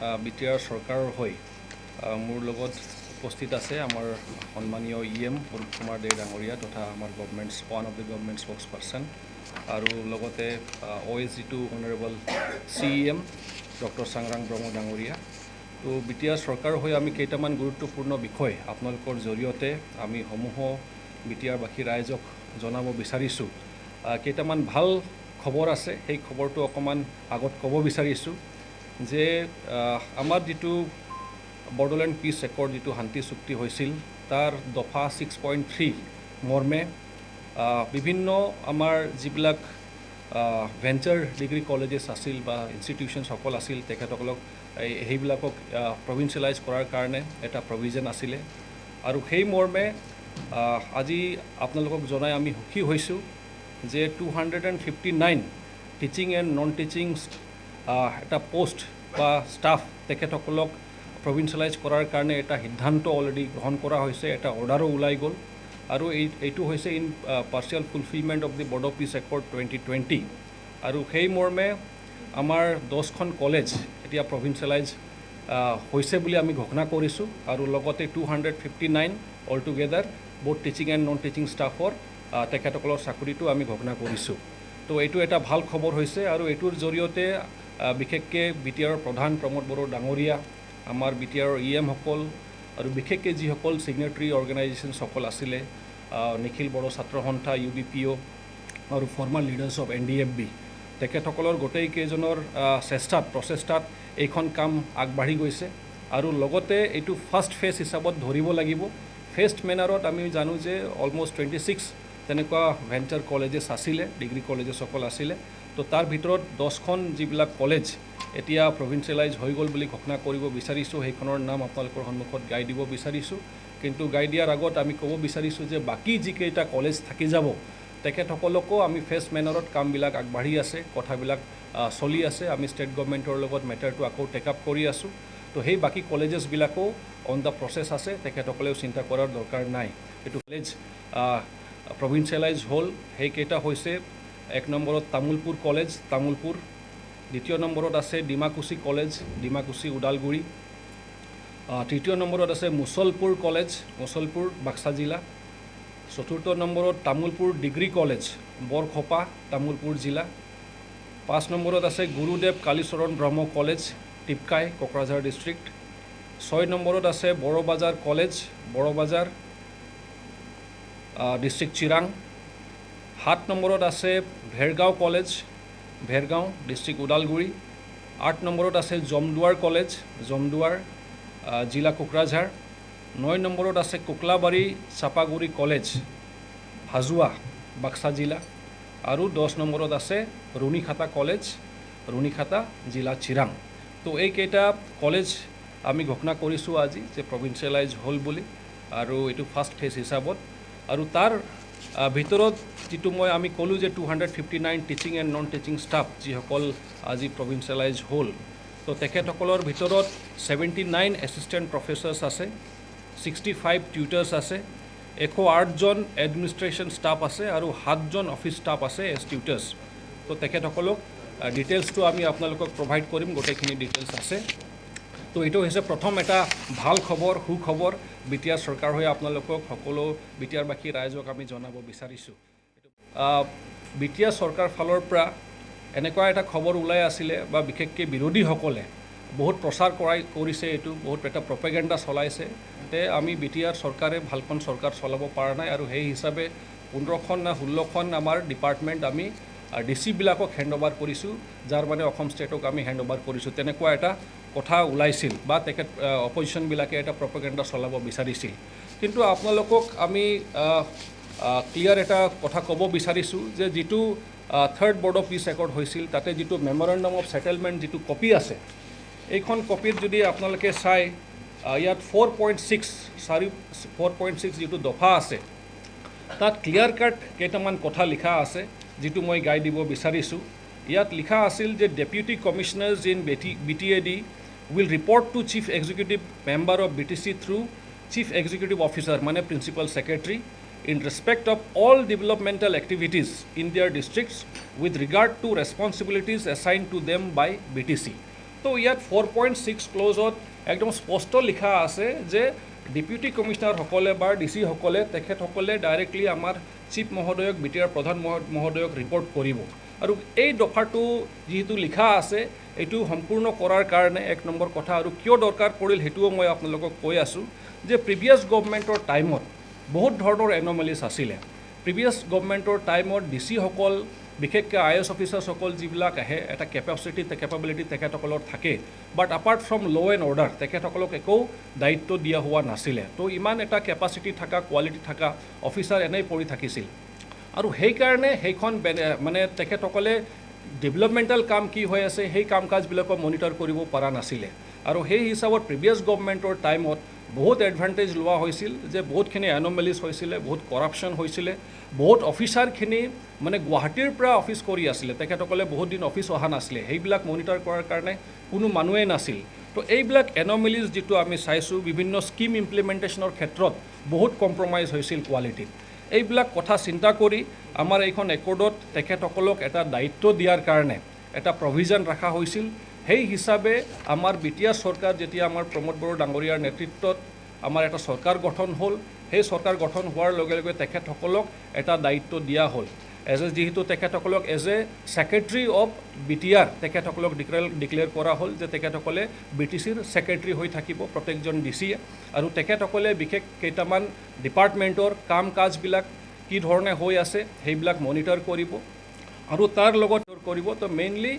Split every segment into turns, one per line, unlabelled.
BTR চৰকাৰৰ হৈ মোৰ লগত উপস্থিত আছে আমাৰ সন্মানীয় ইএম অৰুপ কুমাৰ দে ডাঙৰীয়া তথা আমাৰ government's one of the government spokesperson আৰু লগতে OSG2 honourable CEM doctor Changrang Brahma ডাঙৰীয়া। তো বিটিআৰ চৰকাৰৰ হৈ আমি কেইটামান গুৰুত্বপূৰ্ণ বিষয় আপোনালোকৰ জৰিয়তে আমি সমূহ বিটিআৰবাসী ৰাইজক জনাব বিচাৰিছোঁ। কেইটামান ভাল খবৰ আছে, সেই খবৰটো অকণমান আগত ক'ব বিচাৰিছোঁ যে আমাৰ যিটো বড়োলেণ্ড পিচ একৰ্ড যিটো শান্তি চুক্তি হৈছিল তাৰ দফা 6.3 মৰ্মে বিভিন্ন আমাৰ যিবিলাক ভেঞ্চাৰ ডিগ্ৰী কলেজেছ আছিল বা ইনষ্টিটিউশ্যনসকল আছিল তেখেতসকলক সেইবিলাকক প্ৰভিঞ্চিয়েলাইজ কৰাৰ কাৰণে এটা প্ৰভিজন আছিলে আৰু সেই মৰ্মে আজি আপোনালোকক জনাই আমি সুখী হৈছোঁ যে 259 টিচিং এণ্ড নন টিচিং এটা পোষ্ট বা ষ্টাফ তেখেতসকলক প্ৰভিঞ্চিয়েলাইজ কৰাৰ কাৰণে এটা সিদ্ধান্ত অলৰেডি গ্ৰহণ কৰা হৈছে, এটা অৰ্ডাৰো ওলাই গ'ল আৰু এইটো হৈছে in partial fulfilment of the Bodo peace accord 2020 আৰু সেই মৰ্মে আমাৰ 10খন কলেজ এতিয়া প্ৰভিঞ্চিয়েলাইজ হৈছে বুলি আমি ঘোষণা কৰিছোঁ আৰু লগতে 259 all together both teaching and non teaching ষ্টাফৰ তেখেতসকলৰ চাকৰিটো আমি ঘোষণা কৰিছোঁ। তো এইটো এটা ভাল খবৰ হৈছে আৰু এইটোৰ জৰিয়তে বিশেষকৈ বিটিআৰৰ প্ৰধান প্ৰমোদ বড়ো ডাঙৰীয়া, আমাৰ বিটিআৰৰ EMসকল আৰু বিশেষকৈ যিসকল ছিগনেটাৰী অৰ্গেনাইজেশ্যনসকল আছিলে, নিখিল বড়ো ছাত্ৰ সন্থা UBPO আৰু ফৰ্মাৰ লিডাৰ্ছ অফ NDFB তেখেতসকলৰ গোটেইকেইজনৰ প্ৰচেষ্টাত এইখন কাম আগবাঢ়ি গৈছে আৰু লগতে এইটো ফাৰ্ষ্ট ফেজ হিচাপত ধৰিব লাগিব। ফেষ্ট মেনাৰত আমি জানো যে অলমষ্ট 26 তেনেকুৱা ভেঞ্চাৰ কলেজেছ আছিলে, ডিগ্ৰী কলেজেছসকল আছিলে। তো তাৰ ভিতৰত 10খন যিবিলাক কলেজ এতিয়া প্ৰভিঞ্চিয়েলাইজ হৈ গ'ল বুলি ঘোষণা কৰিব বিচাৰিছোঁ, সেইখনৰ নাম আপোনালোকৰ সন্মুখত গাই দিব বিচাৰিছোঁ। কিন্তু গাই দিয়াৰ আগত আমি ক'ব বিচাৰিছোঁ যে বাকী যিকেইটা কলেজ থাকি যাব তেখেতসকলকো আমি ফেষ্ট মেনাৰত কামবিলাক আগবাঢ়ি আছে, কথাবিলাক চলি আছে। আমি ষ্টেট গভৰ্ণমেণ্টৰ লগত মেটাৰটো আকৌ টেক আপ কৰি আছোঁ। তো সেই বাকী কলেজেছবিলাকো অন দ্য প্ৰচেছ আছে, তেখেতসকলেও চিন্তা কৰাৰ দৰকাৰ নাই। এইটো কলেজ প্ৰভিঞ্চিয়েলাইজ হ'ল, সেইকেইটা হৈছে 1 নম্বৰত তামোলপুৰ কলেজ তামোলপুৰ, 2য় নম্বৰত আছে ডিমাকুছী কলেজ ডিমাকুছী ওদালগুৰি, 3য় নম্বৰত আছে মুছলপুৰ কলেজ মুছলপুৰ বাক্সা জিলা, 4ৰ্থ নম্বৰত তামোলপুৰ ডিগ্ৰী কলেজ বৰখোপা তামোলপুৰ জিলা, 5 নম্বৰত আছে গুৰুদেৱ কালীচৰণ ব্ৰহ্ম কলেজ টিপকাই কোকৰাঝাৰ ডিষ্ট্ৰিক্ট, 6 নম্বৰত আছে বড়োবাজাৰ কলেজ বড়োবাজাৰ ডিষ্ট্ৰিক্ট চিৰাং, 7 নম্বৰত আছে ভেৰগাঁও কলেজ ভেৰগাঁও ডিষ্ট্ৰিক্ট ওদালগুৰি, 8 নম্বৰত আছে জমদুৱাৰ কলেজ জমদুৱাৰ জিলা কোকৰাঝাৰ, 9 নম্বৰত আছে কোকলাবাৰী চাপাগুৰি কলেজ হাজোৱা বাক্সা জিলা আৰু 10 নম্বৰত আছে ৰুণিখাতা কলেজ ৰুণিখাতা জিলা চিৰাং। তো এইকেইটা কলেজ আমি ঘোষণা কৰিছোঁ আজি যে প্ৰভিঞ্চিয়েলাইজ হ'ল বুলি আৰু এইটো ফাৰ্ষ্ট ফেজ হিচাপত। আৰু তাৰ ভিতৰত যিটো আমি ক'লোঁ যে 259 teaching and non teaching staff যিসকল আজি প্ৰভিঞ্চিয়েলাইজ হ'ল, তো তেখেতসকলৰ ভিতৰত 79 এছিষ্টেণ্ট প্ৰফেচাৰ্ছ আছে, 65 টিউটাৰ্ছ আছে, 108জন এডমিনিষ্ট্ৰেশ্যন ষ্টাফ আছে আৰু 7জন অফিচ ষ্টাফ আছে এজ টিউটাৰ্ছ। তো তেখেতসকলক ডিটেইলছটো আমি আপোনালোকক প্ৰভাইড কৰিম, গোটেইখিনি ডিটেইলছ আছে। তো এইটো হৈছে প্ৰথম এটা ভাল খবৰ, সুখবৰ বিটিআৰ চৰকাৰ হৈ আপোনালোকক সকলো বিটিআৰবাসী ৰাইজক আমি জনাব বিচাৰিছোঁ। বিটিআৰ চৰকাৰ ফালৰ পৰা এনেকুৱা এটা খবৰ ওলাই আছিলে বা বিশেষকৈ বিৰোধীসকলে বহুত প্ৰচাৰ কৰিছে, এইটো বহুত এটা প্ৰপেগেণ্ডা চলাইছে যে আমি বিটিআৰ চৰকাৰে ভালখন চৰকাৰ চলাব পৰা নাই আৰু সেই হিচাপে 15খন না 16খন আমাৰ ডিপাৰ্টমেণ্ট আমি DC-বিলাকক হেণ্ড অভাৰ কৰিছোঁ, যাৰ মানে অসম ষ্টেটক আমি হেণ্ড অভাৰ কৰিছোঁ, তেনেকুৱা এটা কথা ওলাইছিল বা অপজিশ্যনবিলাকে এটা প্ৰপেগেণ্ডা চলাব বিচাৰিছিল। কিন্তু আপোনালোকক আমি ক্লিয়াৰ এটা কথা ক'ব বিচাৰিছোঁ যে যিটো 3rd বড়ো পিচ একৰ্ড হৈছিল তাতে যিটো মেমৰেণ্ডাম অফ ছেটেলমেণ্ট যিটো কপি আছে, এইখন কপিত যদি আপোনালোকে চাই ইয়াত 4.6 যিটো দফা আছে তাত ক্লিয়াৰ কাট কেইটামান কথা লিখা আছে যিটো মই গাই দিব বিচাৰিছোঁ। ইয়াত লিখা আছিল যে deputy commissioners in BTAD will report to chief executive member of BTC through chief executive officer মানে principal secretary in respect of all developmental activities in their districts with regard to responsibilities assigned to them by BTC. তো ইয়াত 4.6 ক্লজত একদম স্পষ্ট লিখা আছে যে deputy কমিশনাৰসকলে বা DC-সকলে তেখেতসকলে ডাইৰেক্টলি আমাৰ চিফ মহোদয়ক BTR প্ৰধান মহোদয়ক ৰিপৰ্ট কৰিব আৰু এই দফাটো যিহেতু লিখা আছে এইটো সম্পূৰ্ণ কৰাৰ কাৰণে এক নম্বৰ কথা আৰু কিয় দৰকাৰ পৰিল সেইটোও মই আপোনালোকক কৈ আছোঁ যে প্ৰিভিয়াছ গভৰ্ণমেণ্টৰ টাইমত বহুত ধৰণৰ এন'মেলিজ আছিলে প্ৰিভিয়াছ গভৰ্ণমেণ্টৰ টাইমত DC-সকল বিশেষকৈ IAS অফিচাৰ্ছসকল যিবিলাক আহে এটা কেপাবিলিটি তেখেতসকলৰ থাকে বাট এপাৰ্ট ফ্ৰম ল' এণ্ড অৰ্ডাৰ তেখেতসকলক একো দায়িত্ব দিয়া হোৱা নাছিলে তো ইমান এটা কেপাচিটি থকা কোৱালিটি থকা অফিচাৰ এনেই পৰি থাকিছিল আৰু সেইকাৰণে সেইখন মানে তেখেতসকলে ডেভেলপমেণ্টেল কাম কি হৈ আছে সেই কাম কাজবিলাকক মনিটৰ কৰিব পৰা নাছিলে আৰু সেই হিচাপত প্ৰিভিয়াছ গভৰ্ণমেণ্টৰ টাইমত বহুত এডভান্টেজ লোৱা হৈছিল যে বহুতখিনি এন'মেলিজ হৈছিলে বহুত কৰাপশ্যন হৈছিলে বহুত অফিচাৰখিনি মানে গুৱাহাটীৰ পৰা অফিচ কৰি আছিলে তেখেতসকলে বহুত দিন অফিচ অহা নাছিলে সেইবিলাক মনিটৰ কৰাৰ কাৰণে কোনো মানুহেই নাছিল তো এইবিলাক এন'মেলিজ যিটো আমি চাইছোঁ বিভিন্ন স্কিম ইমপ্লিমেণ্টেশ্যনৰ ক্ষেত্ৰত বহুত কম্প্ৰমাইজ হৈছিল কোৱালিটিত এইবিলাক কথা চিন্তা কৰি আমাৰ এইখন একৰ্ডত তেখেতসকলক এটা দায়িত্ব দিয়াৰ কাৰণে এটা প্ৰভিজন ৰখা হৈছিল সেই হিচাপে আমাৰ BTR চৰকাৰ যেতিয়া আমাৰ প্ৰমোদ বড়ো ডাঙৰীয়াৰ নেতৃত্বত আমাৰ এটা চৰকাৰ গঠন হ'ল সেই চৰকাৰ গঠন হোৱাৰ লগে লগে তেখেতসকলক এটা দায়িত্ব দিয়া হ'ল যিহেতু তেখেতসকলক as a secretary of BTR তেখেতসকলক ডিক্লেয়াৰ কৰা হ'ল যে তেখেতসকলে BTCৰ ছেক্ৰেটাৰী হৈ থাকিব প্ৰত্যেকজন DCয়ে আৰু তেখেতসকলে বিশেষ কেইটামান ডিপাৰ্টমেণ্টৰ কাম কাজবিলাক কি ধৰণে হৈ আছে সেইবিলাক মনিটৰ কৰিব আৰু তাৰ লগত কৰিব তো মেইনলি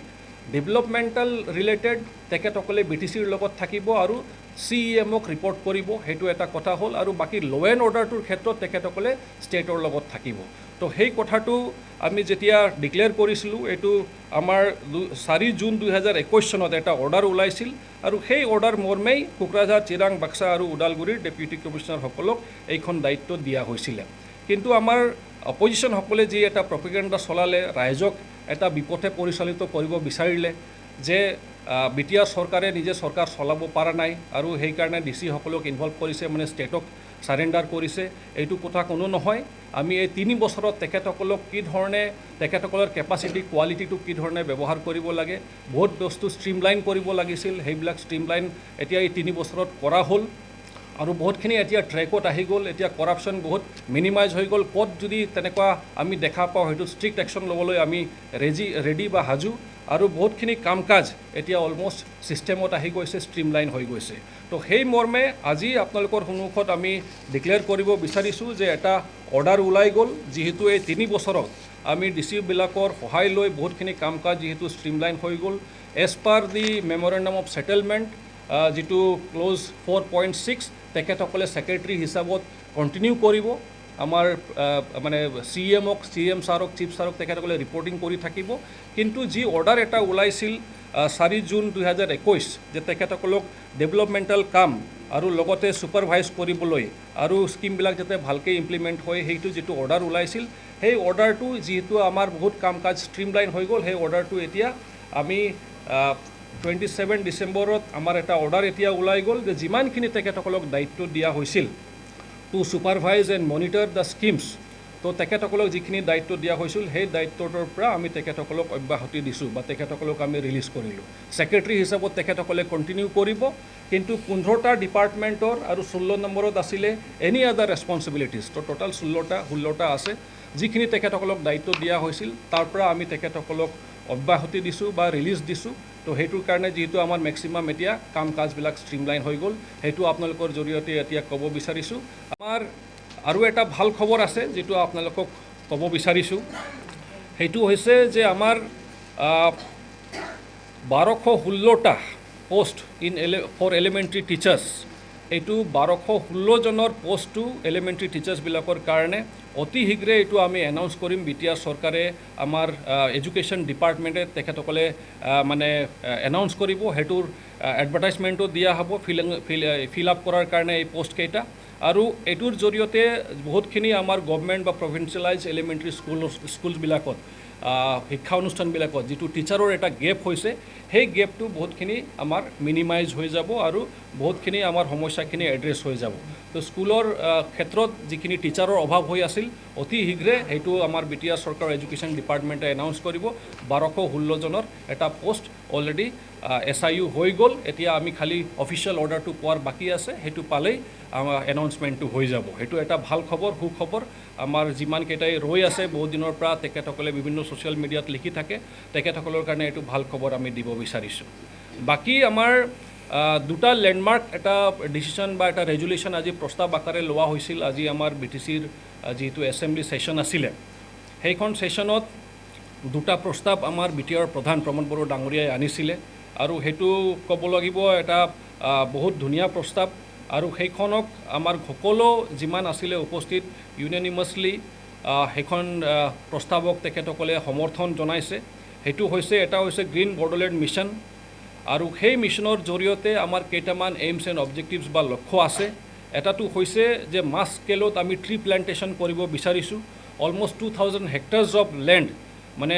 ডেভেলপমেণ্টেল ৰিলেটেড তেখেতসকলে BTCৰ লগত থাকিব আৰু CEMক ৰিপৰ্ট কৰিব সেইটো এটা কথা হ'ল আৰু বাকী ল' এণ্ড অৰ্ডাৰটোৰ ক্ষেত্ৰত তেখেতসকলে ষ্টেটৰ লগত থাকিব তো সেই কথাটো আমি যেতিয়া ডিক্লেয়াৰ কৰিছিলোঁ এইটো আমাৰ 4 জুন 2021 চনত এটা অৰ্ডাৰ ওলাইছিল আৰু সেই অৰ্ডাৰ মৰ্মেই কোকৰাঝাৰ চিৰাং বাক্সা আৰু ওদালগুৰিৰ ডেপুটি কমিশনাৰসকলক এইখন দায়িত্ব দিয়া হৈছিলে কিন্তু আমাৰ অপজিশ্যনসকলে যি এটা প্ৰপেগেণ্ডা চলালে ৰাইজক এটা বিপথে পৰিচালিত কৰিব বিচাৰিলে যে BTR চৰকাৰে নিজে চৰকাৰ চলাব পৰা নাই আৰু সেইকাৰণে DC-সকলক ইনভলভ কৰিছে মানে ষ্টেটক ছাৰেণ্ডাৰ কৰিছে এইটো কথা কোনো নহয় আমি এই 3 বছৰত তেখেতসকলক কি ধৰণে তেখেতসকলৰ কেপাচিটি কোৱালিটিটো কি ধৰণে ব্যৱহাৰ কৰিব লাগে বহুত বস্তু ষ্ট্ৰীমলাইন কৰিব লাগিছিল সেইবিলাক ষ্ট্ৰীমলাইন এতিয়া এই 3 বছৰত কৰা হ'ল আৰু বহুতখিনি এতিয়া ট্ৰেকত আহি গ'ল এতিয়া কৰাপশ্যন বহুত মিনিমাইজ হৈ গ'ল ক'ত যদি তেনেকুৱা আমি দেখা পাওঁ সেইটো ষ্ট্ৰিক্ট একশ্যন ল'বলৈ আমি ৰেডি বা সাজু আৰু বহুতখিনি কাম কাজ এতিয়া অলমষ্ট ছিষ্টেমত আহি গৈছে ষ্ট্ৰীমলাইন হৈ গৈছে তো সেই মৰ্মে আজি আপোনালোকৰ সন্মুখত আমি ডিক্লেয়াৰ কৰিব বিচাৰিছোঁ যে এটা অৰ্ডাৰ ওলাই গ'ল যিহেতু এই 3 বছৰত আমি DC-বিলাকৰ সহায় লৈ বহুতখিনি কাম কাজ যিহেতু ষ্ট্ৰীমলাইন হৈ গ'ল as per the memorandum of settlement যিটো ক্ল'জ 4.6 তেখেতসকলে ছেক্ৰেটাৰী হিচাপত কণ্টিনিউ কৰিব আমাৰ মানে CM ছাৰক চিফ ছাৰক তেখেতসকলে ৰিপৰ্টিং কৰি থাকিব কিন্তু যি অৰ্ডাৰ এটা ওলাইছিল 4 জুন 2021 যে তেখেতসকলক ডেভেলপমেণ্টেল কাম আৰু লগতে ছুপাৰভাইজ কৰিবলৈ আৰু স্কিমবিলাক যাতে ভালকৈ ইমপ্লিমেণ্ট হয় সেইটো যিটো অৰ্ডাৰ ওলাইছিল সেই অৰ্ডাৰটো যিহেতু আমাৰ বহুত কাম কাজ ষ্ট্ৰীমলাইন হৈ গ'ল সেই অৰ্ডাৰটো এতিয়া আমি 27 ডিচেম্বৰত আমাৰ এটা অৰ্ডাৰ এতিয়া ওলাই গ'ল যে যিমানখিনি তেখেতসকলক দায়িত্ব দিয়া হৈছিল to supervise and monitor the schemes তো তেখেতসকলক যিখিনি দায়িত্ব দিয়া হৈছিল সেই দায়িত্বটোৰ পৰা আমি তেখেতসকলক অব্যাহতি দিছোঁ বা তেখেতসকলক আমি ৰিলিজ কৰিলোঁ ছেক্ৰেটাৰী হিচাপত তেখেতসকলে কণ্টিনিউ কৰিব কিন্তু 15টা ডিপাৰ্টমেণ্টৰ আৰু 16 নম্বৰত আছিলে এনি আদাৰ ৰেছপনচিবিলিটিজ তো টোটাল 16টা আছে যিখিনি তেখেতসকলক দায়িত্ব দিয়া হৈছিল তাৰ পৰা আমি তেখেতসকলক অব্যাহতি দিছোঁ বা ৰিলিজ দিছোঁ তো সেইটোৰ কাৰণে যিহেতু আমাৰ মেক্সিমাম এতিয়া কাম কাজবিলাক ষ্ট্ৰীমলাইন হৈ গ'ল সেইটো আপোনালোকৰ জৰিয়তে এতিয়া ক'ব বিচাৰিছোঁ আমাৰ আৰু এটা ভাল খবৰ আছে যিটো আপোনালোকক ক'ব বিচাৰিছোঁ সেইটো হৈছে যে আমাৰ 1216টা পোষ্ট ফৰ এলিমেণ্টাৰী টিচাৰ্ছ এইটো 1216 জনৰ পোষ্টটো এলিমেণ্টাৰী টিচাৰ্ছবিলাকৰ কাৰণে অতি শীঘ্ৰে এইটো আমি এনাউন্স কৰিম BTR চৰকাৰে আমাৰ এডুকেশ্যন ডিপাৰ্টমেণ্টে তেখেতসকলে মানে এনাউন্স কৰিব সেইটোৰ এডভাৰটাইজমেণ্টো দিয়া হ'ব ফিল আপ কৰাৰ কাৰণে এই পোষ্টকেইটা আৰু এইটোৰ জৰিয়তে বহুতখিনি আমাৰ গভৰ্ণমেণ্ট বা প্ৰভিঞ্চিয়েলাইজ এলিমেণ্টাৰী স্কুলবিলাকত শিক্ষা অনুষ্ঠানবিলাকত যিটো টিচাৰৰ এটা গেপ হৈছে সেই গেপটো বহুতখিনি আমাৰ মিনিমাইজ হৈ যাব আৰু বহুতখিনি আমাৰ সমস্যাখিনি এড্ৰেছ হৈ যাব তো স্কুলৰ ক্ষেত্ৰত যিখিনি টিচাৰৰ অভাৱ হৈ আছিল অতি শীঘ্ৰে সেইটো আমাৰ BTR চৰকাৰৰ এডুকেশ্যন ডিপাৰ্টমেণ্টে এনাউন্স কৰিব 1216 জনৰ এটা পোষ্ট অলৰেডি SIU হৈ গ'ল এতিয়া আমি খালি অফিচিয়েল অৰ্ডাৰটো পোৱাৰ বাকী আছে সেইটো পালেই আমাৰ এনাউন্সমেণ্টটো হৈ যাব সেইটো এটা ভাল খবৰ সুখবৰ আমাৰ যিমানকেইটাই ৰৈ আছে বহুত দিনৰ পৰা তেখেতসকলে বিভিন্ন ছ'চিয়েল মিডিয়াত লিখি থাকে তেখেতসকলৰ কাৰণে এইটো ভাল খবৰ আমি দিব বিচাৰিছোঁ বাকী আমাৰ দুটা লেণ্ডমাৰ্ক এটা ডিচিশ্যন বা এটা ৰেজুলেশ্যন আজি প্ৰস্তাৱ আকাৰে লোৱা হৈছিল আজি আমাৰ BTCৰ যিটো এছেম্বলি ছেশ্যন আছিলে সেইখন ছেশ্যনত দুটা প্ৰস্তাৱ আমাৰ BTR প্ৰধান প্ৰমোদ বড়ো ডাঙৰীয়াই আনিছিলে আৰু সেইটো ক'ব লাগিব এটা বহুত ধুনীয়া প্ৰস্তাৱ আৰু সেইখনক আমাৰ সকলো যিমান আছিলে উপস্থিত ইউনানিমাছলি সেইখন প্ৰস্তাৱক তেখেতসকলে সমৰ্থন জনাইছে সেইটো হৈছে এটা হৈছে গ্ৰীণ বড়োলেণ্ড মিছন আৰু সেই মিছনৰ জৰিয়তে আমাৰ কেইটামান এইমছ এণ্ড অবজেক্টিভছ বা লক্ষ্য আছে এটাটো হৈছে যে মাছ স্কেলত আমি ট্ৰি প্লাণ্টেশ্যন কৰিব বিচাৰিছোঁ অলমষ্ট 2000 হেক্টাৰ্ছ অফ লেণ্ড মানে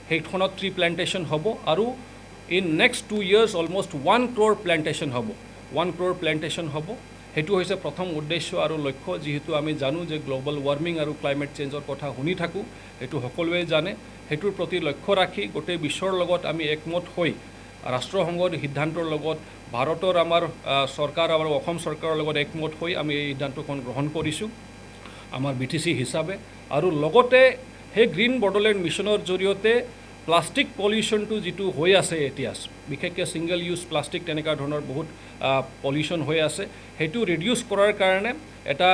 সেইখনত ট্ৰি প্লাণ্টেশ্যন হ'ব আৰু in next 2 years almost 1 crore প্লাণ্টেশ্যন হ'ব 1 crore প্লাণ্টেশ্যন হ'ব সেইটো হৈছে প্ৰথম উদ্দেশ্য আৰু লক্ষ্য যিহেতু আমি জানো যে গ্ল'বেল ৱাৰ্মিং আৰু ক্লাইমেট চেঞ্জৰ কথা শুনি থাকোঁ সেইটো সকলোৱে জানে সেইটোৰ প্ৰতি লক্ষ্য ৰাখি গোটেই বিশ্বৰ লগত আমি একমত হৈ ৰাষ্ট্ৰসংঘৰ সিদ্ধান্তৰ লগত ভাৰতৰ আমাৰ চৰকাৰ আৰু অসম চৰকাৰৰ লগত একমত হৈ আমি এই সিদ্ধান্তখন গ্ৰহণ কৰিছোঁ আমাৰ BTC হিচাপে আৰু লগতে সেই গ্ৰীণ বড়োলেণ্ড মিছনৰ জৰিয়তে প্লাষ্টিক পলিউশ্যনটো যিটো হৈ আছে এতিয়া বিশেষকৈ ছিংগল ইউজ প্লাষ্টিক তেনেকুৱা ধৰণৰ বহুত পলিউশ্যন হৈ আছে সেইটো ৰিডিউচ কৰাৰ কাৰণে এটা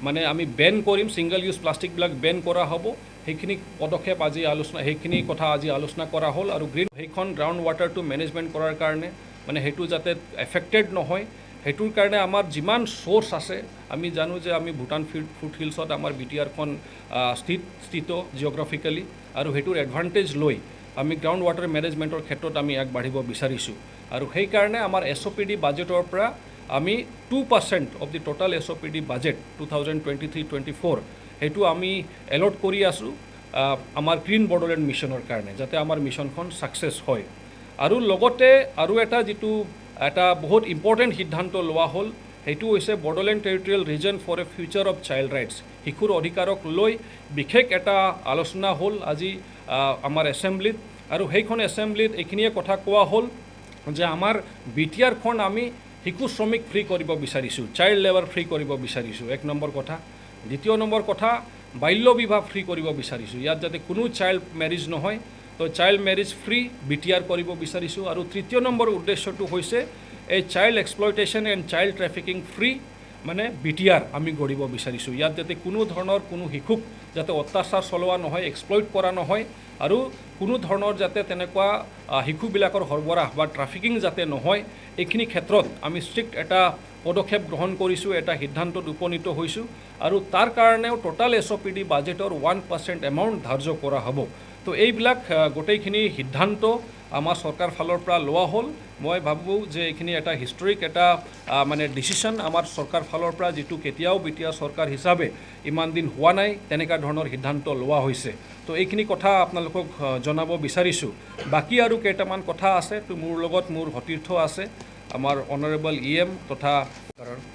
মানে আমি বেন কৰিম ছিংগল ইউজ প্লাষ্টিকবিলাক বেন কৰা হ'ব সেইখিনি পদক্ষেপ আজি সেইখিনি কথা আজি আলোচনা কৰা হ'ল আৰু সেইখন গ্ৰাউণ্ড ৱাটাৰটো মেনেজমেণ্ট কৰাৰ কাৰণে মানে সেইটো যাতে এফেক্টেড নহয় সেইটোৰ কাৰণে আমাৰ যিমান চ'ৰ্চ আছে আমি জানো যে আমি ভূটান ফুট হিলছত আমাৰ BTRখন স্থিত জিঅ'গ্ৰাফিকেলি আৰু সেইটোৰ এডভান্টেজ লৈ আমি গ্ৰাউণ্ড ৱাটাৰ মেনেজমেণ্টৰ ক্ষেত্ৰত আমি আগবাঢ়িব বিচাৰিছোঁ আৰু সেইকাৰণে আমাৰ SOPD বাজেটৰ পৰা আমি 2% of the total SOPD budget 2023-24 সেইটো আমি এলট কৰি আছোঁ আমাৰ গ্ৰীণ বড়োলেণ্ড মিছনৰ কাৰণে যাতে আমাৰ মিছনখন ছাকচেছ হয় আৰু লগতে আৰু এটা যিটো এটা বহুত ইম্পৰ্টেণ্ট সিদ্ধান্ত লোৱা হ'ল সেইটো হৈছে Bodoland territorial region for a future of child rights শিশুৰ অধিকাৰক লৈ বিশেষ এটা আলোচনা হ'ল আজি আমাৰ এছেম্বলিত আৰু সেইখন এছেম্বলিত এইখিনিয়ে কথা কোৱা হ'ল যে আমাৰ BTRখন আমি শিশু শ্ৰমিক ফ্ৰী কৰিব বিচাৰিছোঁ চাইল্ড লেবাৰ ফ্ৰী কৰিব বিচাৰিছোঁ এক নম্বৰ কথা দ্বিতীয় নম্বৰ কথা বাল্য বিবাহ ফ্ৰী কৰিব বিচাৰিছোঁ ইয়াত যাতে কোনো চাইল্ড মেৰিজ নহয় তো চাইল্ড মেৰিজ ফ্ৰী BTR কৰিব বিচাৰিছোঁ আৰু তৃতীয় নম্বৰ উদ্দেশ্যটো হৈছে এই child exploitation and child trafficking free মানে BTR আমি গঢ়িব বিচাৰিছোঁ ইয়াত যাতে কোনো ধৰণৰ কোনো শিশুক যাতে অত্যাচাৰ চলোৱা নহয় এক্সপ্লইট কৰা নহয় আৰু কোনো ধৰণৰ যাতে তেনেকুৱা শিশুবিলাকৰ সৰবৰাহ বা ট্ৰাফিকিং যাতে নহয় এইখিনি ক্ষেত্ৰত আমি ষ্ট্ৰিক্ট এটা পদক্ষেপ গ্ৰহণ কৰিছোঁ এটা সিদ্ধান্তত উপনীত হৈছোঁ আৰু তাৰ কাৰণেও টোটাল SOPD বাজেটৰ 1% এমাউণ্ট ধাৰ্য কৰা হ'ব তো এইবিলাক গোটেইখিনি সিদ্ধান্ত আমাৰ চৰকাৰ ফালৰ পৰা লোৱা হ'ল মই ভাবোঁ যে এইখিনি এটা হিষ্টৰিক এটা মানে ডিচিশ্যন আমাৰ চৰকাৰ ফালৰ পৰা যিটো কেতিয়াও BTR চৰকাৰ হিচাপে ইমান দিন হোৱা নাই তেনেকুৱা ধৰণৰ সিদ্ধান্ত লোৱা হৈছে তো এইখিনি কথা আপোনালোকক জনাব বিচাৰিছোঁ বাকী আৰু কেইটামান কথা আছে তো মোৰ লগত মোৰ সতীৰ্থ আছে আমাৰ অনাৰেবল EM তথা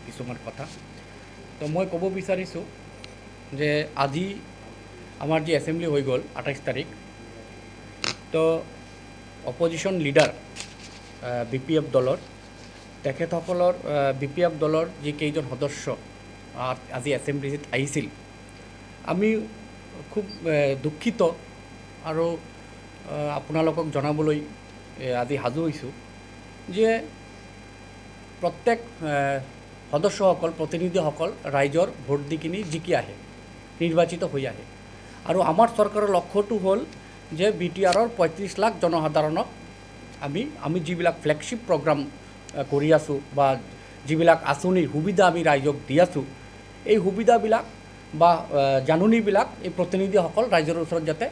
কিছুমান কথা তো মই ক'ব বিচাৰিছোঁ যে আজি আমাৰ যি এছেম্বলি হৈ গ'ল 28 তাৰিখ তো অপজিশ্যন লিডাৰ BPF দলৰ তেখেতসকলৰ BPF দলৰ যি কেইজন সদস্য আজি এছেম্বলিত আহিছিল আমি খুব দুখিত আৰু আপোনালোকক জনাবলৈ আজি সাজু হৈছোঁ যে প্ৰত্যেক সদস্যসকল প্ৰতিনিধিসকল ৰাইজৰ ভোট দি কিনি জিকি আহে নিৰ্বাচিত হৈ আহে আৰু আমাৰ চৰকাৰৰ লক্ষ্যটো হ'ল যে BTRৰ 35 লাখ জনসাধাৰণক আমি যিবিলাক ফ্লেগশ্বিপ প্ৰগ্ৰাম কৰি আছোঁ বা যিবিলাক আঁচনিৰ সুবিধা আমি ৰাইজক দি আছোঁ এই সুবিধাবিলাক বা জাননীবিলাক এই প্ৰতিনিধিসকল ৰাইজৰ ওচৰত যাতে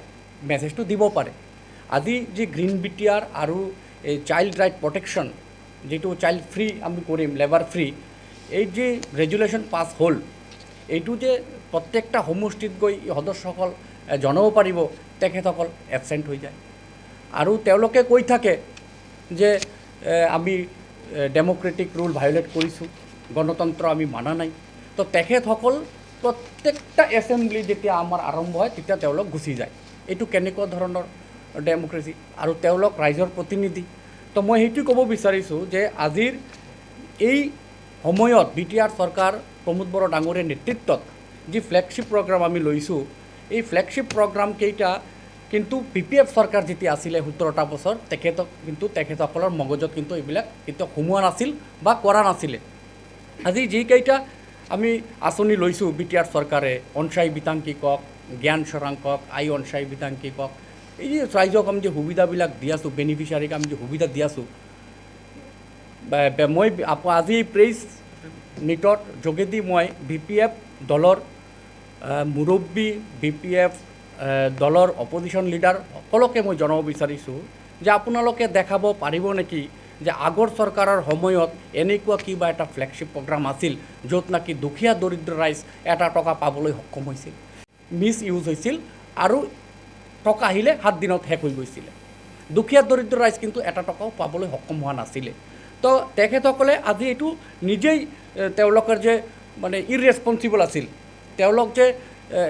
মেছেজটো দিব পাৰে আজি যি গ্ৰীণ BTR আৰু এই চাইল্ড ৰাইট প্ৰটেকশ্যন যেটো চাইল্ড ফ্ৰী আমি কৰিম লেবাৰ ফ্ৰী এই যে ৰেজুলেশ্যন পাছ হ'ল এইটো যে প্ৰত্যেকটা সমষ্টিত গৈ সদস্যসকল জনাব পাৰিব তেখেতসকল এবচেণ্ট হৈ যায় আৰু তেওঁলোকে কৈ থাকে যে আমি ডেমক্ৰেটিক ৰুল ভায়োলেট কৰিছোঁ গণতন্ত্ৰ আমি মানা নাই তো তেখেতসকল প্ৰত্যেকটা এছেম্বলি যেতিয়া আমাৰ আৰম্ভ হয় তেতিয়া তেওঁলোক গুচি যায় এইটো কেনেকুৱা ধৰণৰ ডেমক্ৰেচি আৰু তেওঁলোক ৰাইজৰ প্ৰতিনিধি তো মই সেইটো ক'ব বিচাৰিছোঁ যে আজিৰ এই সময়ত BTR চৰকাৰ প্ৰমোদ বড়ো ডাঙৰীয়াৰ নেতৃত্বত যি ফ্লেগশ্বিপ প্ৰগ্ৰাম আমি লৈছোঁ, এই ফ্লেগশ্বিপ প্ৰগ্ৰামকেইটা কিন্তু PPF চৰকাৰ যেতিয়া আছিলে 17টা বছৰ তেখেতসকলৰ মগজত কিন্তু এইবিলাক কেতিয়াও সোমোৱা নাছিল বা কৰা নাছিলে। আজি যিকেইটা আমি আঁচনি লৈছোঁ BTR চৰকাৰে, অনচায়ী বিতাংকি কওক, জ্ঞান চৰাং কওক, আই অনচায়ী বিতাংকি কওক, এই যে ৰাইজক আমি যে সুবিধাবিলাক দি আছোঁ, বেনিফিচিয়াৰীক আমি যে সুবিধা দি আছোঁ, মই আজি প্ৰেছ মিটৰ যোগেদি মই BPF দলৰ মুৰব্বী, BPF দলৰ অপজিশ্যন লিডাৰ সকলোকে মই জনাব বিচাৰিছোঁ যে আপোনালোকে দেখাব পাৰিব নেকি যে আগৰ চৰকাৰৰ সময়ত এনেকুৱা কিবা এটা ফ্লেগশ্বিপ প্ৰগ্ৰাম আছিল য'ত নেকি দুখীয়া দৰিদ্ৰ ৰাইজ এটা টকা পাবলৈ সক্ষম হৈছিল, মিছ ইউজ হৈছিল আৰু টকা আহিলে 7 দিনত শেষ হৈ গৈছিলে। দুখীয়া দৰিদ্ৰ ৰাইজ কিন্তু এটা টকাও পাবলৈ সক্ষম হোৱা নাছিলে। তো তেখেতসকলে আজি এইটো নিজেই তেওঁলোকৰ যে মানে ইৰেছপনচিবল আছিল, তেওঁলোক যে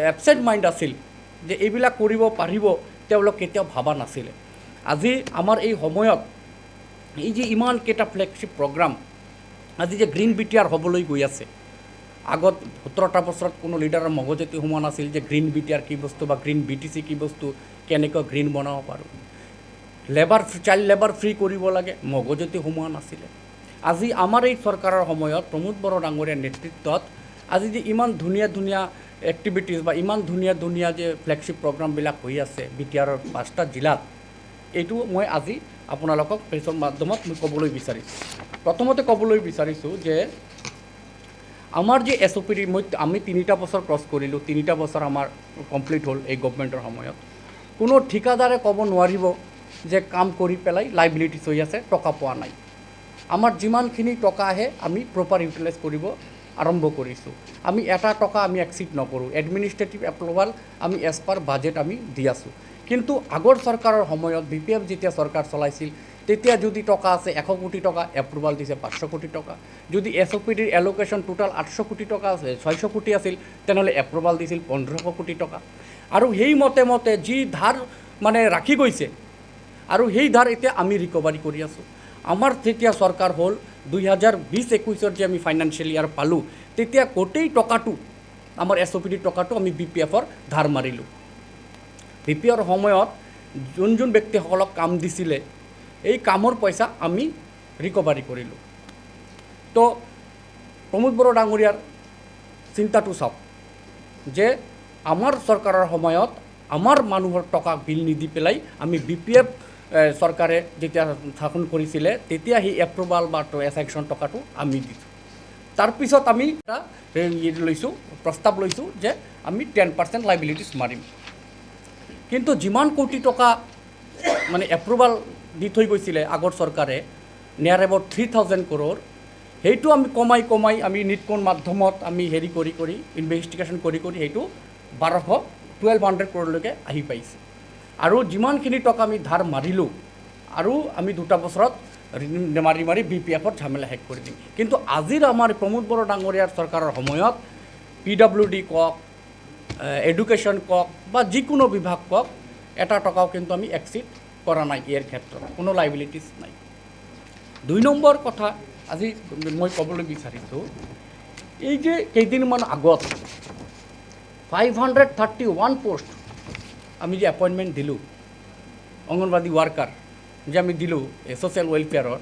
এবচেণ্ট মাইণ্ড আছিল যে এইবিলাক কৰিব পাৰিব, তেওঁলোক কেতিয়াও ভবা নাছিলে। আজি আমাৰ এই সময়ত এই যে ইমানকেইটা ফ্লেগশ্বিপ প্ৰগ্ৰাম, আজি যে গ্ৰীণ BTR হ'বলৈ গৈ আছে, আগত 17টা বছৰত কোনো লিডাৰৰ মগজেদি সোমোৱা নাছিল যে গ্ৰীণ BTR কি বস্তু বা গ্ৰীণ BTC কি বস্তু, কেনেকৈ গ্ৰীণ বনাব পাৰোঁ, চাইল্ড লেবাৰ ফ্ৰী কৰিব লাগে, মগজেদি সোমোৱা নাছিলে। আজি আমাৰ এই চৰকাৰৰ সময়ত প্ৰমোদ বড়ো ডাঙৰীয়াৰ নেতৃত্বত আজি যে ইমান ধুনীয়া ধুনীয়া এক্টিভিটিজ বা ইমান ধুনীয়া ধুনীয়া যে ফ্লেগশ্বিপ প্ৰগ্ৰামবিলাক হৈ আছে BTRৰ 5টা জিলাত, এইটো মই আজি আপোনালোকক প্ৰেছৰ মাধ্যমত মই ক'বলৈ বিচাৰিছোঁ। প্ৰথমতে ক'বলৈ বিচাৰিছোঁ যে আমাৰ যে SOPD আমি 3টা বছৰ ক্ৰছ কৰিলোঁ, 3টা বছৰ আমাৰ কমপ্লিট হ'ল এই গভমেণ্টৰ সময়ত। কোনো ঠিকাদাৰে ক'ব নোৱাৰিব যে কাম কৰি পেলাই লাইবিলিটিছ হৈ আছে, টকা পোৱা নাই। আমাৰ যিমানখিনি টকা আহে আমি প্ৰপাৰ ইউটিলাইজ কৰিব আৰম্ভ কৰিছোঁ। আমি এটা টকা আমি এক্সিড নকৰোঁ, এডমিনিষ্ট্ৰেটিভ এপ্ৰুভাল আমি এজ পাৰ বাজেট আমি দি আছোঁ। কিন্তু আগৰ চৰকাৰৰ সময়ত BPF যেতিয়া চৰকাৰ চলাইছিল তেতিয়া যদি টকা আছে 100 কোটি টকা, এপ্ৰুভাল দিছে 500 কোটি টকা। যদি SOPDৰ এলোকেশ্যন টোটাল 800 কোটি টকা আছে, 600 কোটি আছিল, তেনেহ'লে এপ্ৰুভাল দিছিল 1500 কোটি টকা। আৰু সেই মতে যি ধাৰ মানে ৰাখি গৈছে আৰু সেই ধাৰ এতিয়া আমি ৰিকভাৰী কৰি আছোঁ। আমাৰ যেতিয়া চৰকাৰ হ'ল 2020-21 যে আমি ফাইনেন্সিয়েল ইয়াৰ পালোঁ, তেতিয়া গোটেই টকাটো আমাৰ SOPDৰ টকাটো আমি BPFৰ ধাৰ মাৰিলোঁ। BPFৰ সময়ত যোন ব্যক্তিসকলক কাম দিছিলে এই কামৰ পইচা আমি ৰিকভাৰী কৰিলোঁ। তো প্ৰমোদ বড়ো ডাঙৰীয়াৰ চিন্তাটো চাওক যে আমাৰ চৰকাৰৰ সময়ত আমাৰ মানুহৰ টকা বিল নিদি পেলাই আমি BPF চৰকাৰে যেতিয়া শাসন কৰিছিলে তেতিয়া সেই এপ্ৰুভাল বা এছেকশ্যন টকাটো আমি দিছোঁ। তাৰপিছত আমি এটা প্ৰস্তাৱ লৈছোঁ যে আমি 10% লাইবিলিটিছ মাৰিম। কিন্তু যিমান কোটি টকা মানে এপ্ৰুভাল দি থৈ গৈছিলে আগৰ চৰকাৰে, নিয়াৰ এবাউট 3000 crore, সেইটো আমি কমাই আমি নিটকোণ মাধ্যমত আমি হেৰি কৰি ইনভেষ্টিগেশ্যন কৰি সেইটো 1200 crore আহি পাইছে। আৰু যিমানখিনি টকা আমি ধাৰ মাৰিলোঁ আৰু আমি 2টা বছৰত মাৰি BPFৰ ঝামেলা শেষ কৰি দিম। কিন্তু আজিৰ আমাৰ প্ৰমোদ বড়ো ডাঙৰীয়াৰ চৰকাৰৰ সময়ত PWD কওক, এডুকেশ্যন কওক বা যিকোনো বিভাগ কওক, এটা টকাও কিন্তু আমি এক্সিড কৰা নাই। ইয়াৰ ক্ষেত্ৰত কোনো লাইবিলিটিছ নাই। 2 নম্বৰ কথা আজি মই ক'বলৈ বিচাৰিছোঁ, এই যে কেইদিনমান আগত 531 পোষ্ট আমি যে এপইণ্টমেণ্ট দিলোঁ অংগনবাদী ৱাৰ্কাৰ যে আমি দিলোঁ ছ'চিয়েল ৱেলফেয়াৰৰ,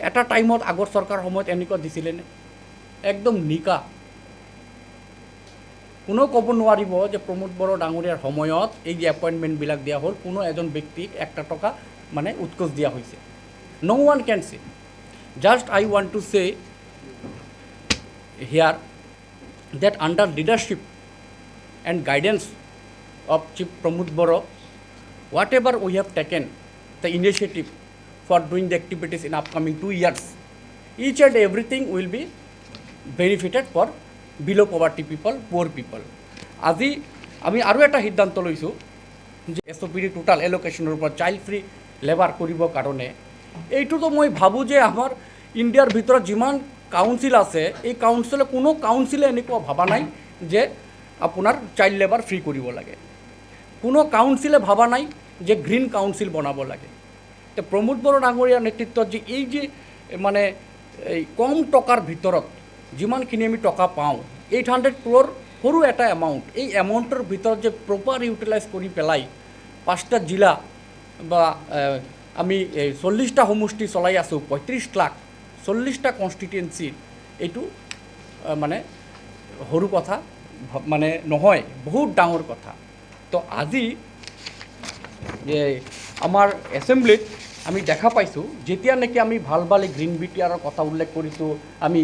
এটা টাইমত আগৰ চৰকাৰৰ সময়ত এনেকুৱা দিছিলেনে? একদম নিকা। কোনেও ক'ব নোৱাৰিব যে প্ৰমোদ বড়ো ডাঙৰীয়াৰ সময়ত এই যে এপইণ্টমেণ্টবিলাক দিয়া হ'ল কোনো এজন ব্যক্তিক 1 টকা মানে উৎকোচ দিয়া হৈছে। No one can say. Just I want to say here that under leadership and guidance of Chief Pramod Boro, whatever we have taken the initiative for doing the activities in upcoming 2 years, each and everything will be benefited for below poverty people, poor people. আজি আমি আৰু এটা সিদ্ধান্ত লৈছোঁ যে SOPD total এলোকেশ্যনৰ ওপৰত child free labour কৰিবৰ কাৰণে, এইটোতো মই ভাবোঁ যে আমাৰ ইণ্ডিয়াৰ ভিতৰত যিমান কাউন্সিল আছে এই কোনো কাউন্সিলে এনেকুৱা ভবা নাই যে আপোনাৰ চাইল্ড লেবাৰ ফ্ৰী কৰিব লাগে। কোনো কাউন্সিলে ভবা নাই যে গ্ৰীণ কাউন্সিল বনাব লাগে। তো প্ৰমোদ বড়ো ডাঙৰীয়াৰ নেতৃত্বত যে মানে এই কম টকাৰ ভিতৰত যিমানখিনি আমি টকা পাওঁ 800 crore সৰু এটা এমাউণ্ট, এই এমাউণ্টৰ ভিতৰত যে প্ৰপাৰ ইউটিলাইজ কৰি পেলাই 5টা জিলা বা আমি 40টা সমষ্টি চলাই আছোঁ, 35 লাখ 40টা কনষ্টিটুৱেঞ্চি, এইটো মানে সৰু কথা মানে নহয়, বহুত ডাঙৰ কথা। তো আজি আমাৰ এছেম্বলিত আমি দেখা পাইছোঁ, যেতিয়া নেকি আমি ভাল গ্ৰীণ বিটিআৰৰ কথা উল্লেখ কৰিছোঁ, আমি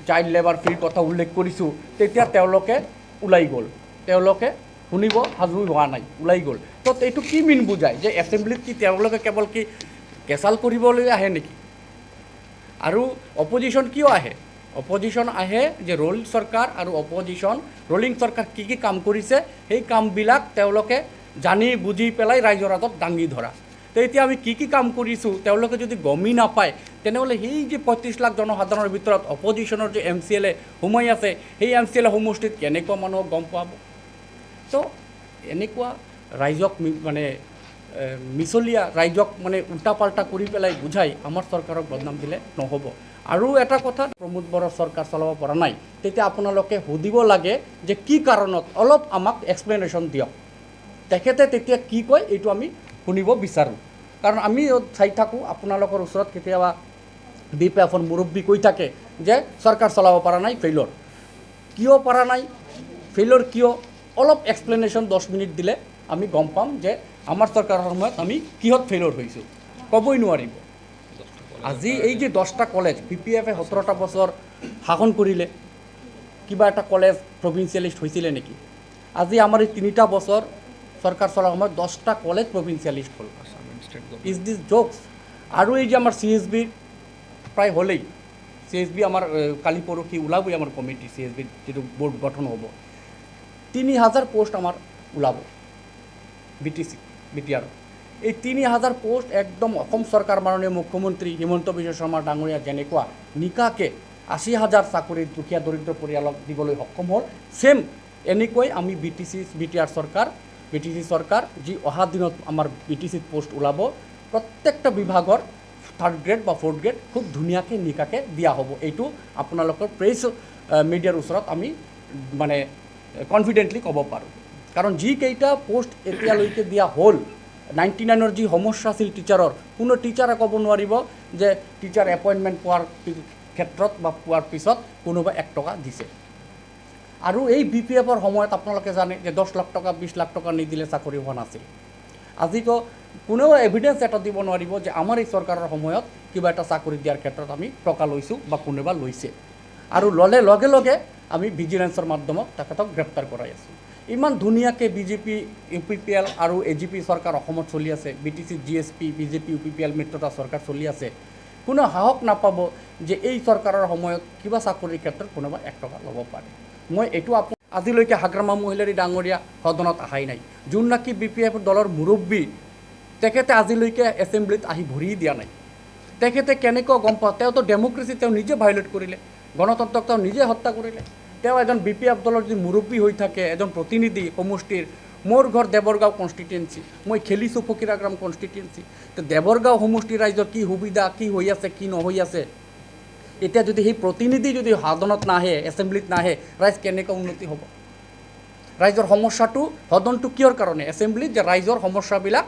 চাইল্ড লেবাৰ ফ্ৰীৰ কথা উল্লেখ কৰিছোঁ, তেতিয়া তেওঁলোকে ওলাই গ'ল, তেওঁলোকে শুনিব সাজু হোৱা নাই, ওলাই গ'ল। তো এইটো কি মিন বুজায় যে এছেম্বলিত কি তেওঁলোকে কেৱল কি কেঁচাল কৰিবলৈ আহে নেকি? আৰু অপজিশ্যন কিয় আহে? অপজিশ্যন আহে যে ৰোলিং চৰকাৰ আৰু ৰোলিং চৰকাৰ কি কি কাম কৰিছে, সেই কামবিলাক তেওঁলোকে জানি বুজি পেলাই ৰাইজৰ আগত দাঙি ধৰা। তো এতিয়া আমি কি কি কাম কৰিছোঁ তেওঁলোকে যদি গমেই নাপায়, তেনেহ'লে সেই যে 35 লাখ জনসাধাৰণৰ ভিতৰত অপজিশ্যনৰ যে MCLA সোমাই আছে, সেই MCLA সমষ্টিত কেনেকুৱা মানুহক গম পাব? তো এনেকুৱা ৰাইজক মানে মিছলীয়া ৰাইজক মানে উল্টা পাল্টা কৰি পেলাই বুজাই আমাৰ চৰকাৰক বদনাম দিলে নহ'ব। আৰু এটা কথা, প্ৰমোদ বড়ো চৰকাৰ চলাব পৰা নাই, তেতিয়া আপোনালোকে সুধিব লাগে যে কি কাৰণত, অলপ আমাক এক্সপ্লেনেশ্যন দিয়ক। তেখেতে তেতিয়া কি কয় এইটো আমি শুনিব বিচাৰোঁ। কাৰণ আমি চাই থাকোঁ আপোনালোকৰ ওচৰত কেতিয়াবা BPFৰ মুৰব্বী কৈ থাকে যে চৰকাৰ চলাব পৰা নাই, ফেইলৰ। কিয় পৰা নাই, ফেইলৰ কিয়, অলপ এক্সপ্লেনেশ্যন 10 মিনিট দিলে আমি গম পাম যে আমাৰ চৰকাৰৰ সময়ত আমি কিহত ফেইলৰ হৈছোঁ, ক'বই নোৱাৰিব। আজি এই যে 10টা কলেজ BPFে 17টা বছৰ শাসন কৰিলে, কিবা এটা কলেজ প্ৰভিঞ্চিয়েলিষ্ট হৈছিলে নেকি? আজি আমাৰ এই 3টা বছৰ চৰকাৰ চলাৰ সময়ত 10টা কলেজ প্ৰভিঞ্চিয়েলিষ্ট হ'ল। Is this jokes? আৰু এই যে আমাৰ CSB প্ৰায় হ'লেই, CSB আমাৰ কালি পৰহি ওলাবই আমাৰ কমিটি, CSB যিটো বোৰ্ড গঠন হ'ব, 3000 পোষ্ট আমাৰ ওলাব BTR। এই 3000 পোষ্ট একদম অসম চৰকাৰ মাননীয় মুখ্যমন্ত্ৰী হিমন্ত বিশ্ব শৰ্মা ডাঙৰীয়া যেনেকুৱা নিকাকে 80,000 চাকৰি দুখীয়া দৰিদ্ৰ পৰিয়ালক দিবলৈ সক্ষম হ'ল, ছেম এনেকৈ আমি BTC চৰকাৰ যি অহা দিনত আমাৰ BTCত পোষ্ট ওলাব, প্ৰত্যেকটা বিভাগৰ 3rd গ্ৰেড বা 4th গ্ৰেড খুব ধুনীয়াকৈ নিকাকে দিয়া হ'ব। এইটো আপোনালোকৰ প্ৰেছ মিডিয়াৰ ওচৰত আমি মানে কনফিডেণ্টলি ক'ব পাৰোঁ। কাৰণ যিকেইটা পোষ্ট এতিয়ালৈকে দিয়া হ'ল, 99ৰ যি সমস্যা আছিল টিচাৰৰ, কোনো টিচাৰে ক'ব নোৱাৰিব যে টিচাৰ এপইণ্টমেণ্ট পোৱাৰ ক্ষেত্ৰত বা পোৱাৰ পিছত কোনোবা 1 টকা দিছে। আৰু এই BPFৰ সময়ত আপোনালোকে জানে যে 10 লাখ টকা 20 লাখ টকা নিদিলে চাকৰি হোৱা নাছিল। আজিতো কোনেও এভিডেঞ্চ এটা দিব নোৱাৰিব যে আমাৰ এই চৰকাৰৰ সময়ত কিবা এটা চাকৰি দিয়াৰ ক্ষেত্ৰত আমি টকা লৈছোঁ বা কোনোবা লৈছে। আৰু ল'লে লগে লগে আমি ভিজিলেন্সৰ মাধ্যমত তেখেতক গ্ৰেপ্তাৰ কৰাই আছোঁ। ইমান ধুনীয়াকৈ BJP UPPL আৰু AGP চৰকাৰ অসমত চলি আছে, BTC GSP BJP UPPL মিত্ৰতা চৰকাৰ চলি আছে, কোনো সাহস নাপাব যে এই চৰকাৰৰ সময়ত কিবা চাকৰিৰ ক্ষেত্ৰত কোনোবা 1 টকা ল'ব পাৰে। মই এইটো আজিলৈকে হাগ্ৰামা মহিলাৰী ডাঙৰীয়া সদনত অহাই নাই, যোন নাকি BPF দলৰ মুৰব্বী, তেখেতে আজিলৈকে এছেম্বলিত আহি ভৰি দিয়া নাই। তেখেতে কেনেকৈ গম পাওঁ? তেওঁতো ডেম'ক্ৰেচি তেওঁ নিজে ভায়োলেট কৰিলে, গণতন্ত্ৰক তেওঁ নিজে হত্যা কৰিলে। তেওঁ এজন BPF দলৰ যদি মুৰব্বী হৈ থাকে, এজন প্ৰতিনিধি সমষ্টিৰ, মোৰ ঘৰ দেৱৰগাঁও কনষ্টিটুৱেঞ্চি, মই খেলিছোঁ ফকীৰাগ্ৰাম কনষ্টিটুৱেঞ্চি, তো দেৱৰগাঁও সমষ্টিৰ ৰাইজৰ কি সুবিধা, কি হৈ আছে, কি নহৈ আছে, এতিয়া যদি সেই প্ৰতিনিধি যদি সদনত নাহে, এছেম্বলিত নাহে, ৰাইজ কেনেকৈ উন্নতি হ'ব? ৰাইজৰ সমস্যাটো সদনটো কিয়ৰ কাৰণে? এছেম্বলিত যে ৰাইজৰ সমস্যাবিলাক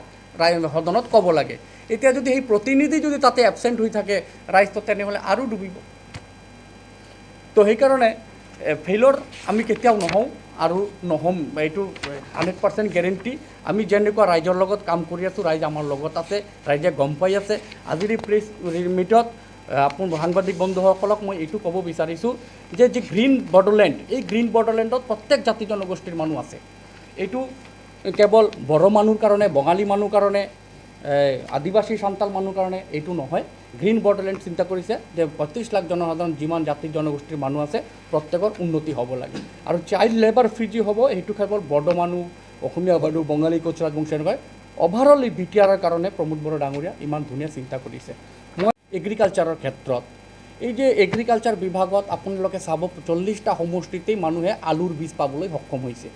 সদনত ক'ব লাগে। এতিয়া যদি সেই প্ৰতিনিধি যদি তাতে এবচেণ্ট হৈ থাকে, ৰাইজটো তেনেহ'লে আৰু ডুবিব। তো সেইকাৰণে ফেইলৰ আমি কেতিয়াও নহওঁ আৰু নহ'ম, এইটো 100% গেৰেণ্টি। আমি যেনেকুৱা ৰাইজৰ লগত কাম কৰি আছোঁ, ৰাইজ আমাৰ লগত আছে, ৰাইজে গম পাই আছে। আজিৰ এই প্ৰেছ মিটত সাংবাদিক বন্ধুসকলক মই এইটো ক'ব বিচাৰিছোঁ যে যি গ্ৰীণ বড়োলেণ্ড, এই গ্ৰীণ বড়োলেণ্ডত প্ৰত্যেক জাতি জনগোষ্ঠীৰ মানুহ আছে। এইটো কেৱল বড়ো মানুহৰ কাৰণে, বঙালী মানুহৰ কাৰণে, আদিবাসী সান্তাল মানুহৰ কাৰণে এইটো নহয়। গ্ৰীণ বড়োলেণ্ড চিন্তা কৰিছে যে 35 লাখ জনসাধাৰণ যিমান জাতি জনগোষ্ঠীৰ মানুহ আছে, প্ৰত্যেকৰ উন্নতি হ'ব লাগে। আৰু চাইল্ড লেবাৰ ফ্ৰী যি হ'ব, সেইটো কেৱল বড়ো মানুহ, অসমীয়া মানুহ, বঙালী, কোচ, ৰাজবংশী এনেকৈ অভাৰঅল এই BTRৰ কাৰণে প্ৰমোদ বড়ো ডাঙৰীয়া ইমান ধুনীয়া চিন্তা কৰিছে। মই এগ্ৰিকালচাৰৰ ক্ষেত্ৰত, এই যে এগ্ৰিকালচাৰ বিভাগত আপোনালোকে চাব, 40টা সমষ্টিতেই মানুহে আলুৰ বীজ পাবলৈ সক্ষম হৈছে।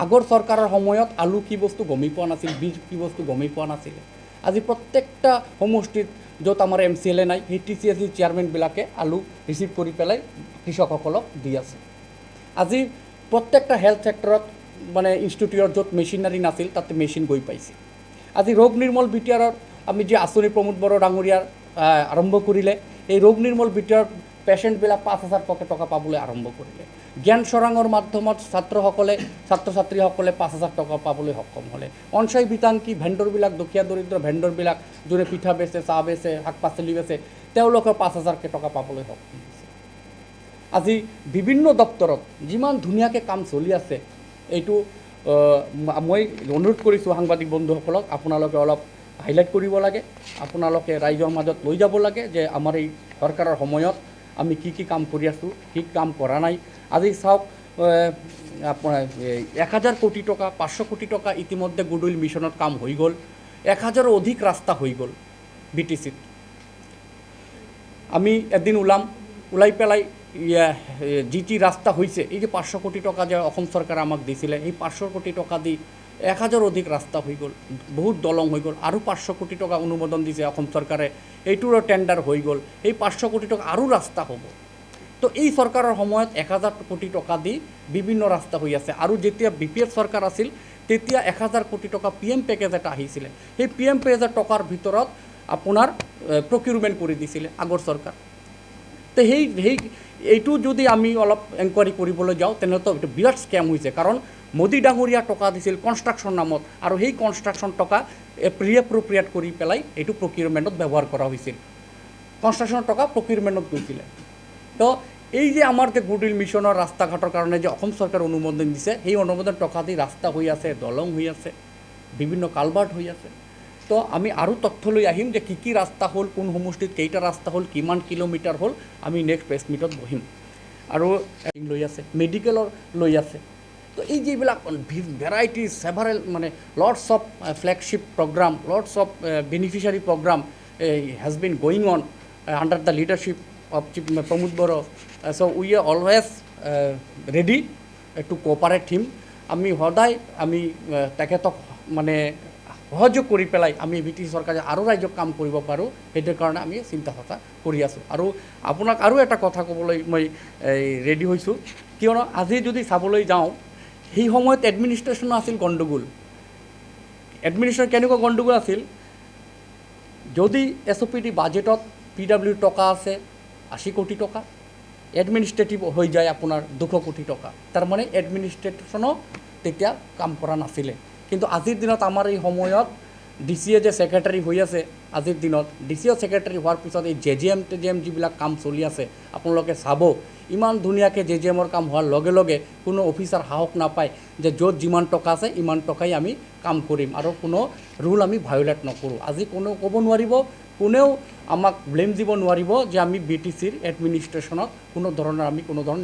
আগৰ চৰকাৰৰ সময়ত আলু কি বস্তু গমেই পোৱা নাছিল, বীজ কি বস্তু গমেই পোৱা নাছিলে। আজি প্ৰত্যেকটা সমষ্টিত য'ত আমাৰ MCLA নাই সেই TCSC চেয়াৰমেনবিলাকে আলু ৰিচিভ কৰি পেলাই কৃষকসকলক দি আছে। আজি প্ৰত্যেকটা হেল্থ ছেক্টৰত মানে ইনষ্টিটিউটত য'ত মেচিনাৰী নাছিল তাতে মেচিন গৈ পাইছে। আজি ৰোগ নিৰ্মল বিটিআৰত আমি যি আঁচনি প্ৰমোদ বড়ো ডাঙৰীয়াৰ আৰম্ভ কৰিলে, এই ৰোগ নিৰ্মল বিটিআৰ পেচেণ্টবিলাক 5,000 টকা পাবলৈ আৰম্ভ কৰিলে। জ্ঞান চৰাঙৰ মাধ্যমত ছাত্ৰ ছাত্ৰীসকলে 5,000 টকা পাবলৈ সক্ষম হ'লে। অনচাই বিতাংকী ভেণ্ডৰবিলাক, দুখীয়া দৰিদ্ৰ ভেণ্ডৰবিলাক যোনে পিঠা বেচে, চাহ বেচে, শাক পাচলি বেচে, তেওঁলোকে 5,000 টকা পাবলৈ সক্ষম হৈছে। আজি বিভিন্ন দপ্তৰত যিমান ধুনীয়াকৈ কাম চলি আছে, এইটো মই অনুৰোধ কৰিছোঁ সাংবাদিক বন্ধুসকলক, আপোনালোকে অলপ হাইলাইট কৰিব লাগে, আপোনালোকে ৰাইজৰ মাজত লৈ যাব লাগে যে আমাৰ এই চৰকাৰৰ সময়ত আমি কি কাম কৰি আছোঁ, কি কাম কৰা নাই। আজি চাওক, আপোনাৰ 1,000 কোটি টকা, 500 কোটি টকা ইতিমধ্যে গুডউইল মিছনত কাম হৈ গ'ল। 1,000-ৰো অধিক ৰাস্তা হৈ গ'ল BTCত। আমি এদিন ওলাই পেলাই যি ৰাস্তা হৈছে, এই যে 500 কোটি টকা যে অসম চৰকাৰে আমাক দিছিলে, সেই 500 কোটি টকা দি 1,000-ৰো অধিক ৰাস্তা হৈ গ'ল, বহুত দলং হৈ গ'ল। আৰু 500 কোটি টকা অনুমোদন দিছে অসম চৰকাৰে, এইটোৰো টেণ্ডাৰ হৈ গ'ল। এই 500 কোটি টকা আৰু ৰাস্তা হ'ব। তো এই চৰকাৰৰ সময়ত 1,000 কোটি টকা দি বিভিন্ন ৰাস্তা হৈ আছে। আৰু যেতিয়া BPF চৰকাৰ আছিল তেতিয়া 1,000 কোটি টকা PM পেকেজ এটা আহিছিলে। সেই PM পেকেজৰ টকাৰ ভিতৰত আপোনাৰ প্ৰকিউৰমেণ্ট কৰি দিছিলে আগৰ চৰকাৰ। তো এইটো যদি আমি অলপ এনকুৱাৰী কৰিবলৈ যাওঁ তেনেহ'লে এইটো বিৰাট স্কেম হৈছে। কাৰণ মোদী ডাঙৰীয়া টকা দিছিল কনষ্ট্ৰাকশ্যন নামত, আৰু সেই কনষ্ট্ৰাকশ্যন টকা ৰিএপ্ৰপ্ৰিয়েট কৰি পেলাই এইটো প্ৰকিউৰমেণ্টত ব্যৱহাৰ কৰা হৈছিল। কনষ্ট্ৰাকশ্যনৰ টকা প্ৰকিউৰমেণ্টত গৈছিলে। তো এই যে আমাৰ যে গুডউইল মিছনৰ ৰাস্তা ঘাটৰ কাৰণে যে অসম চৰকাৰে অনুমোদন দিছে, সেই অনুমোদন টকা দি ৰাস্তা হৈ আছে, দলং হৈ আছে, বিভিন্ন কালভাৰ্ট হৈ আছে। তো আমি আৰু তথ্য লৈ আহিম যে কি ৰাস্তা হ'ল, কোন সমষ্টিত কেইটা ৰাস্তা হ'ল, কিমান কিলোমিটাৰ হ'ল, আমি নেক্সট প্ৰেছ মিটত বহিম। আৰু লৈ আছে, মেডিকেলৰ লৈ আছে। তো এই যিবিলাক ভেৰাইটিজ ছেভাৰেল মানে lots of flagship program, lots of beneficiary program has been going on under the leadership of Chief Pramod Boro. So we are always ready to cooperate him. আমি সদায় আমি তেখেতক মানে সহযোগ কৰি পেলাই আমি BTC চৰকাৰে আৰু ৰাজ্যক কাম কৰিব পাৰোঁ, সেইটোৰ কাৰণে আমি চিন্তা চৰ্চা কৰি আছোঁ। আৰু আপোনাক আৰু এটা কথা ক'বলৈ মই ৰেডি হৈছোঁ, কিয়নো আজি যদি চাবলৈ যাওঁ সেই সময়ত এডমিনিষ্ট্ৰেশ্যনো আছিল গণ্ডগোল। এডমিনিষ্ট্ৰেশ্যন কেনেকুৱা গণ্ডগোল আছিল, যদি SOPD বাজেটত PW টকা আছে 80 কোটি টকা, এডমিনিষ্ট্ৰেটিভ হৈ যায় আপোনাৰ 200 কোটি টকা। তাৰমানে এডমিনিষ্ট্ৰেশ্যনো তেতিয়া কাম কৰা নাছিলে। কিন্তু আজিৰ দিনত আমাৰ এই সময়ত DCA যে ছেক্ৰেটাৰী হৈ আছে, আজিৰ দিনত DCA ছেক্ৰেটাৰী হোৱাৰ পিছত এই JGM যিবিলাক কাম চলি আছে, আপোনালোকে চাব ইমান ধুনীয়াকৈ JGMৰ কাম হোৱাৰ লগে লগে কোনো অফিচাৰ সাহস নাপায় যে য'ত যিমান টকা আছে ইমান টকাই আমি কাম কৰিম আৰু কোনো ৰুল আমি ভায়োলেট নকৰোঁ। আজি কোনেও ক'ব নোৱাৰিব, কোনেও আমাক ব্লেম দিব নোৱাৰিব যে আমি BTCৰ এডমিনিষ্ট্ৰেশ্যনত কোনো ধৰণৰ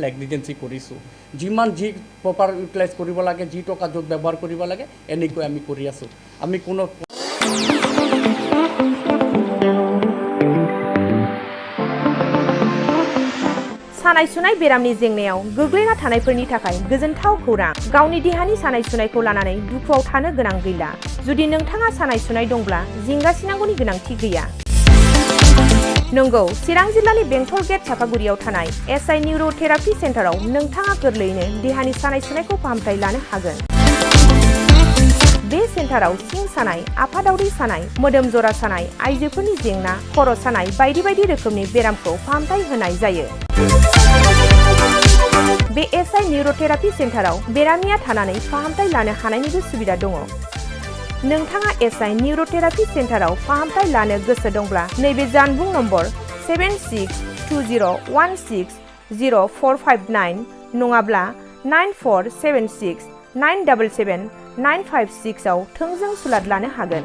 নেগলিজেঞ্চি কৰিছোঁ। যিমান যি প্ৰপাৰ ইউটিলাইজ কৰিব লাগে, যি টকা য'ত ব্যৱহাৰ কৰিব লাগে, এনেকৈ আমি কৰি আছোঁ। আমি কোনো
सानाय सुनाय बेरामनि जेंनायाव गोग्लैना थानायफोरनि थाखाय गोजोनथाव खौरां। गावनि देहानि सानाय सुनायखौ लानानै दुखुआव थानो गोनां गैला। जुदि नोंथाङा सानाय सुनाय दंब्ला जिंगासिनांगौनि गोनांथि गैया। नंगौ, चिरां जिल्लानि बेंटल गेट चापागुरियाव थानाय SI निउर'थेरापि सेन्टाराव नोंथाङा गोरलैयैनो देहानि सानाय सुनायखौ फाहामथाय लानो हागोन। बे सेन्टाराव सिं सानाय, आफादावरि सानाय, मोदोम जरा सानाय, आइजोफोरनि जेंना, खर' सानाय बायदि बायदि रोखोमनि बेरामखौ फाहामथाय होनाय जायो। बे SI निउर'थेरापि सेन्टाराव बेरामिया थानानै फाहामथाय लानो हानायनिबो सुबिदा दङ। नोंथाङा SI निउर'थेरापि सेन्टाराव फाहामथाय लानो गोसो दंब्ला नैबे जानबुं नम्बर 7620160459 नङाब्ला 9476977956 आव थोंजों सुलाद लानो हागोन।